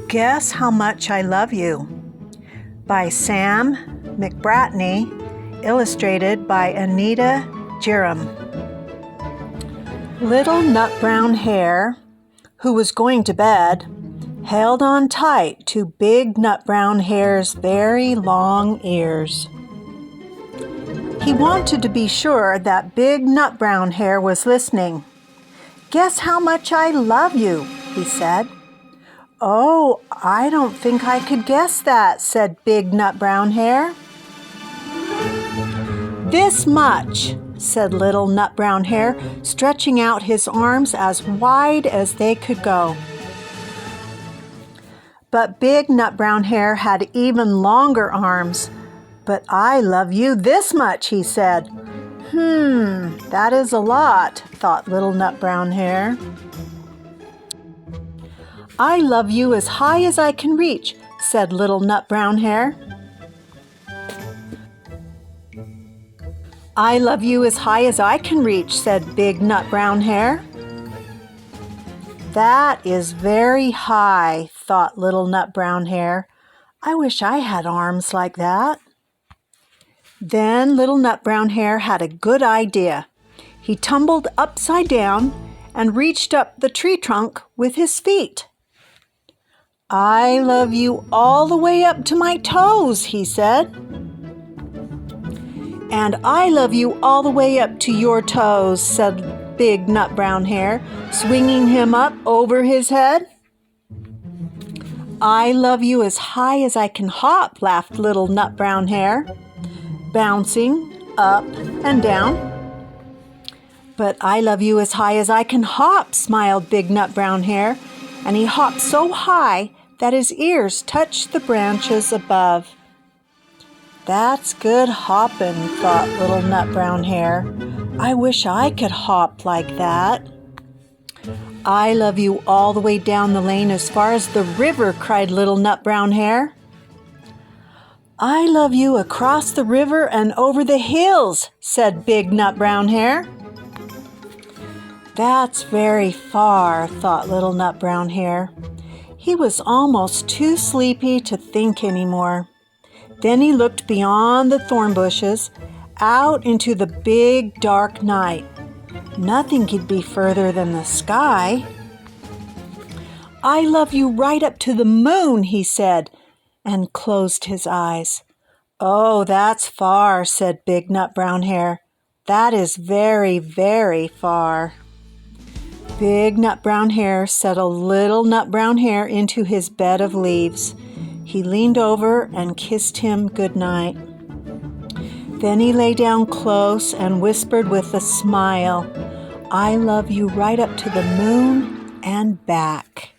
Guess How Much I Love You by Sam McBratney, illustrated by Anita, Jeram. Little Nutbrown Hare, who was going to bed, held on tight to Big Nutbrown Hare's very long ears. He wanted to be sure that Big Nutbrown Hare was listening. "Guess how much I love you," he said. "Oh, I don't think I could guess that," said Big Nutbrown Hare. "This much," said Little Nutbrown Hare, stretching out his arms as wide as they could go. But Big Nutbrown Hare had even longer arms. "But I love you this much," he said. That is a lot," thought Little Nutbrown Hare. "I love you as high as I can reach," said Little Nutbrown Hare. "I love you as high as I can reach," said Big Nutbrown Hare. "That is very high," thought Little Nutbrown Hare. "I wish I had arms like that." Then Little Nutbrown Hare had a good idea. He tumbled upside down and reached up the tree trunk with his feet. "I love you all the way up to my toes," he said. "And I love you all the way up to your toes," said Big Nutbrown Hare, swinging him up over his head. "I love you as high as I can hop," laughed Little Nutbrown Hare, bouncing up and down. "But I love you as high as I can hop," smiled Big Nutbrown Hare, and he hopped so high that his ears touched the branches above. "That's good hopping," thought Little Nutbrown Hare. "I wish I could hop like that." "I love you all the way down the lane as far as the river," cried Little Nutbrown Hare. "I love you across the river and over the hills," said Big Nutbrown Hare. "That's very far," thought Little Nutbrown Hare. He was almost too sleepy to think anymore. Then he looked beyond the thorn bushes, out into the big dark night. Nothing could be further than the sky. "I love you right up to the moon," he said, and closed his eyes. "Oh, that's far," said Big Nutbrown Hare. "That is very, very far." Big Nutbrown Hare settled Little Nutbrown Hare into his bed of leaves. He leaned over and kissed him good night. Then he lay down close and whispered with a smile, "I love you right up to the moon and back."